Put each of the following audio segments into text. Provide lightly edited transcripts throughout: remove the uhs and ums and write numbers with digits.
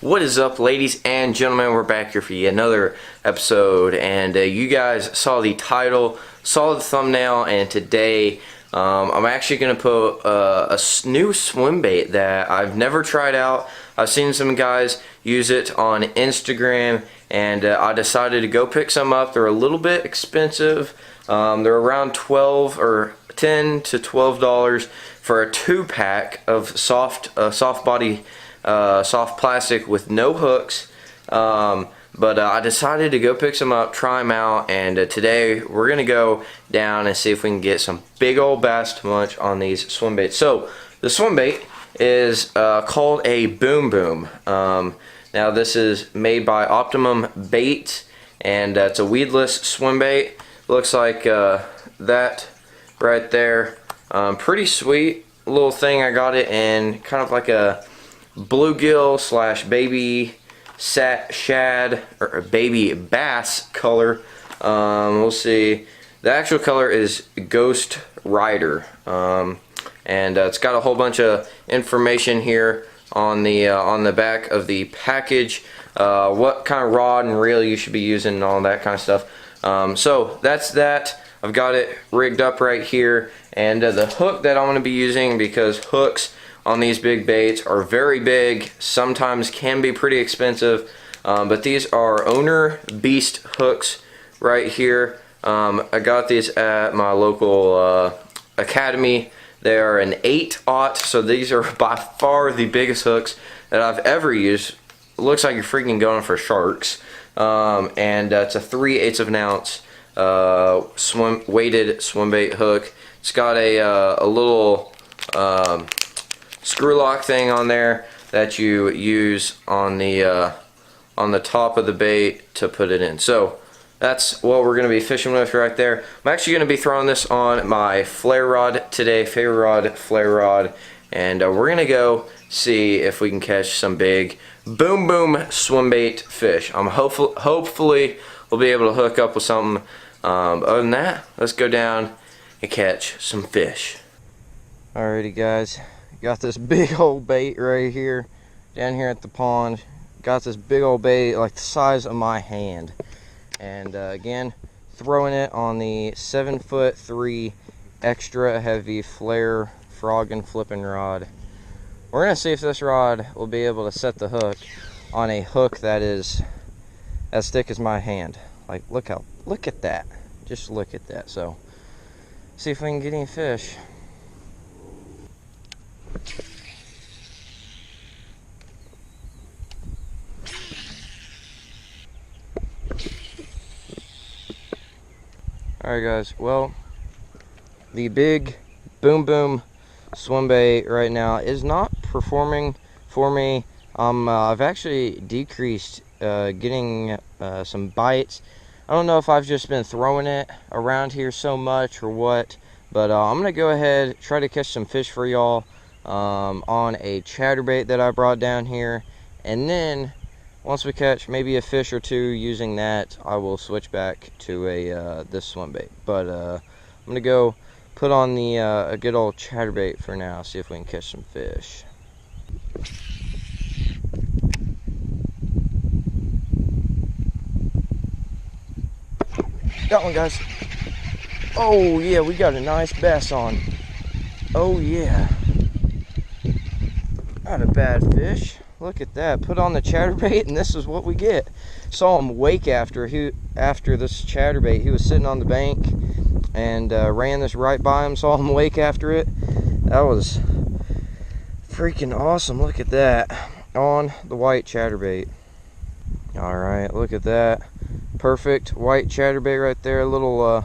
What is up, ladies and gentlemen? We're back here for yet another episode, and you guys saw the title, saw the thumbnail, and today I'm actually going to put a new swim bait that I've never tried out. I've seen some guys use it on Instagram, and I decided to go pick some up. They're a little bit expensive. They're around $10 to $12 for a 2-pack of soft plastic with no hooks. But I decided to go pick some up, try them out, and today we're gonna go down and see if we can get some big old bass munch on these swim baits. So the swim bait is called a Boom Boom. Now this is made by Optimum Bait, and it's a weedless swim bait. Looks like that right there. Pretty sweet little thing. I got it in kind of like a bluegill slash baby shad or baby bass color. We'll see. The actual color is Ghost Rider, and it's got a whole bunch of information here on the back of the package. What kind of rod and reel you should be using and all that kind of stuff. So that's that. I've got it rigged up right here, and the hook that I'm going to be using, because hooks on these big baits are very big, sometimes can be pretty expensive, but these are Owner Beast hooks right here. I got these at my local academy. They are an 8/0, so these are by far the biggest hooks that I've ever used. It looks like you're freaking going for sharks. And it's a 3/8 of an ounce weighted swim bait hook. It's got a little screw lock thing on there that you use on the top of the bait to put it in. So that's what we're going to be fishing with right there. I'm actually going to be throwing this on my flare rod today, favorite flare rod, and we're going to go see if we can catch some big Boom Boom swim bait fish. Hopefully we'll be able to hook up with something. Other than that, let's go down and catch some fish. Alrighty guys, got this big old bait right here down here at the pond. Got this big old bait like the size of my hand, and again, throwing it on the 7'3" extra heavy flare frog and flipping rod. We're gonna see if this rod will be able to set the hook on a hook that is as thick as my hand. Like, look at that. Just look at that. So, see if we can get any fish. Alright guys, well, the big Boom Boom swim bait right now is not performing for me. I've actually decreased getting some bites. I don't know if I've just been throwing it around here so much or what, but I'm gonna go ahead, try to catch some fish for y'all on a chatterbait that I brought down here, and then once we catch maybe a fish or two using that, I will switch back to this swim bait. But I'm gonna go put on the a good old chatterbait for now, see if we can catch some fish. Got one, guys. Oh yeah, we got a nice bass on. Oh yeah, not a bad fish. Look at that. Put on the chatterbait, and this is what we get. Saw him wake after this chatterbait. He was sitting on the bank and ran this right by him. Saw him wake after it. That was freaking awesome. Look at that on the white chatterbait. All right, look at that. Perfect white chatterbait right there. A little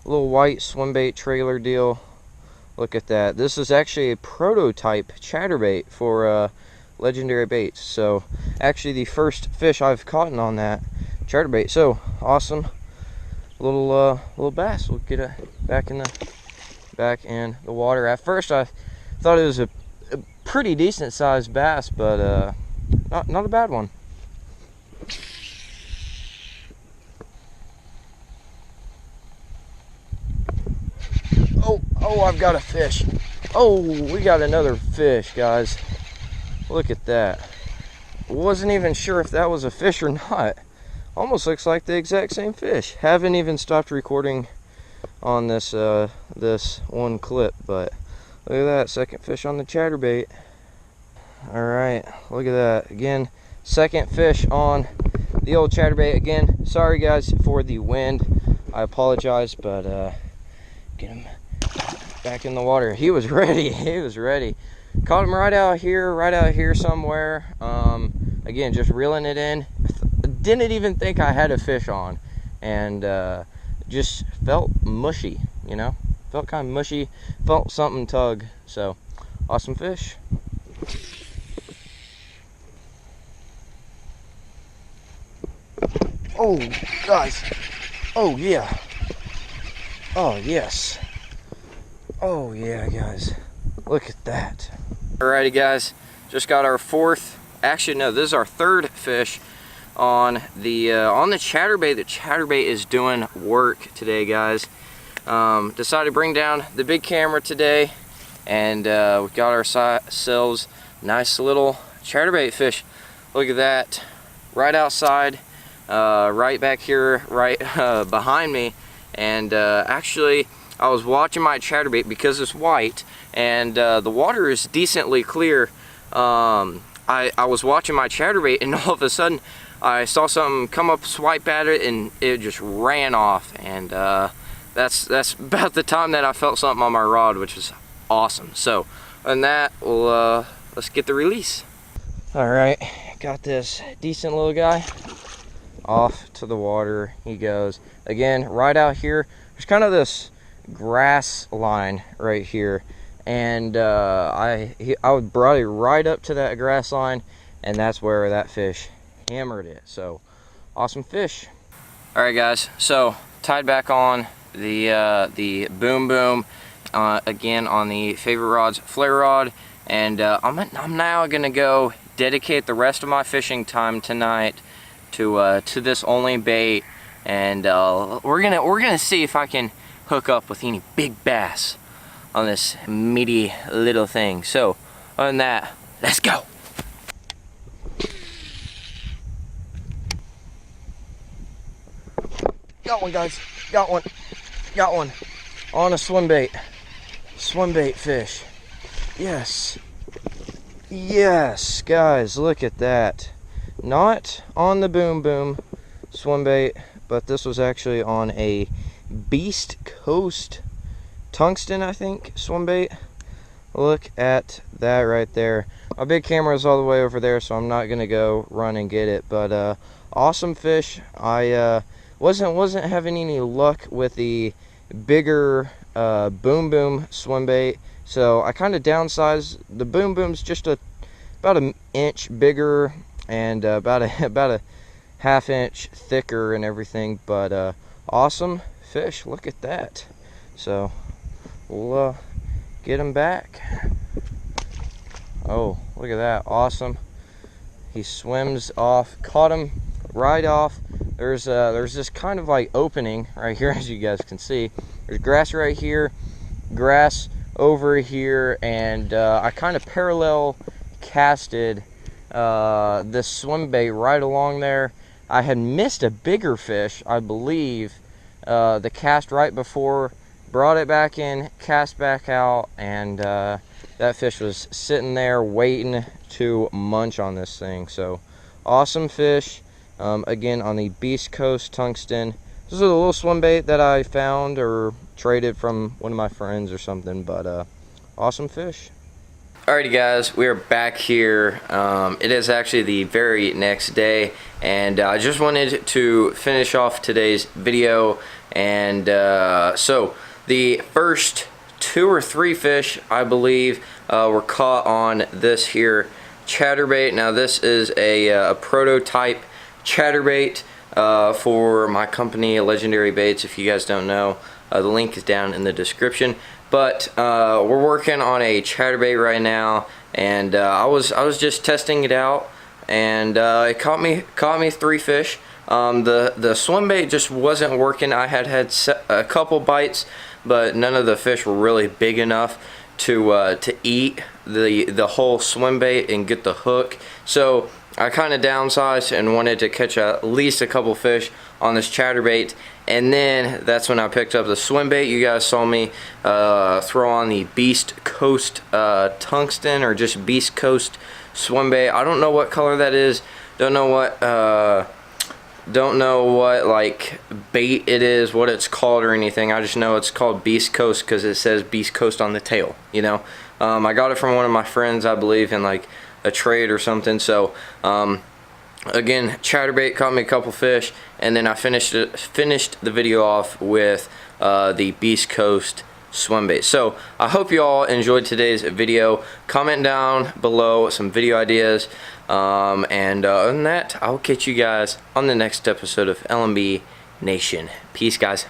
white swim bait trailer deal. Look at that. This is actually a prototype chatterbait for Legendary Baits. So actually the first fish I've caught on that chatterbait. So awesome. Little bass. We'll get it back in the water. At first I thought it was a pretty decent sized bass, but not a bad one. Oh, I've got a fish. Oh, we got another fish, guys. Look at that. wasn't even sure if that was a fish or not. Almost looks like the exact same fish. Haven't even stopped recording on this this one clip, but look at that, second fish on the chatterbait. All right, look at that. Again, second fish on the old chatterbait. Again, sorry guys for the wind. I apologize, but get him back in the water. He was ready. He was ready. Caught him right out here somewhere. Again, just reeling it in. Didn't even think I had a fish on, and just felt mushy, you know, felt kind of mushy, felt something tug. So awesome fish. Oh guys, oh yeah, oh yes, oh yeah guys, look at that. Alrighty guys, just got our fourth, actually no, this is our third fish on the chatterbait. The chatterbait is doing work today guys. Decided to bring down the big camera today, and we got ourselves nice little chatterbait fish. Look at that, right outside, right back here, right behind me. And actually I was watching my chatterbait because it's white and the water is decently clear. I was watching my chatterbait, and all of a sudden I saw something come up, swipe at it, and it just ran off. And that's about the time that I felt something on my rod, which is awesome. So on that, we'll let's get the release. All right, got this decent little guy. Off to the water he goes. Again, right out here, there's kind of this grass line right here, and I brought it right up to that grass line, and that's where that fish hammered it. So awesome fish. All right guys, so tied back on the boom boom again on the Favorite Rods flare rod, and I'm now gonna go dedicate the rest of my fishing time tonight to this only bait, and we're gonna see if I can hook up with any big bass on this meaty little thing. So other than that, let's go. Got one guys, got one on a swim bait fish. Yes guys, look at that. Not on the boom boom swim bait, but this was actually on a Beast Coast tungsten, I think, swim bait. Look at that right there. My big camera is all the way over there, so I'm not gonna go run and get it, but awesome fish. I wasn't having any luck with the bigger boom boom swim bait, so I kind of downsized. The boom boom's just about an inch bigger and about a half inch thicker and everything, but awesome fish. Look at that. So we'll get him back. Oh, look at that, awesome. He swims off, caught him right off. There's this kind of like opening right here, as you guys can see. There's grass right here, grass over here, and I kind of parallel casted this swim bait right along there. I had missed a bigger fish, I believe, the cast right before, brought it back in, cast back out, and that fish was sitting there waiting to munch on this thing. So awesome fish. Again, on the Beast Coast tungsten. This is a little swim bait that I found or traded from one of my friends or something, but awesome fish. Alrighty guys, we are back here. It is actually the very next day, and I just wanted to finish off today's video. And so the first 2 or 3 fish, I believe, were caught on this here chatterbait. Now this is a prototype chatterbait for my company, Legendary Baits. If you guys don't know, the link is down in the description. But we're working on a chatterbait right now, and I was just testing it out, and it caught me 3 fish. The swim bait just wasn't working. I had a couple bites, but none of the fish were really big enough to eat the whole swim bait and get the hook. So I kind of downsized and wanted to catch at least a couple fish on this chatterbait, and then that's when I picked up the swim bait. You guys saw me throw on the Beast Coast tungsten, or just Beast Coast swim bait. I don't know what color that is. Don't know what like bait it is, what it's called or anything. I just know it's called Beast Coast because it says Beast Coast on the tail, you know. I got it from one of my friends, I believe, in like a trade or something. So again, chatterbait caught me a couple fish, and then I finished the video off with the Beast Coast swim bait. So I hope you all enjoyed today's video. Comment down below some video ideas, and other than that, I'll catch you guys on the next episode of LMB Nation. Peace, guys.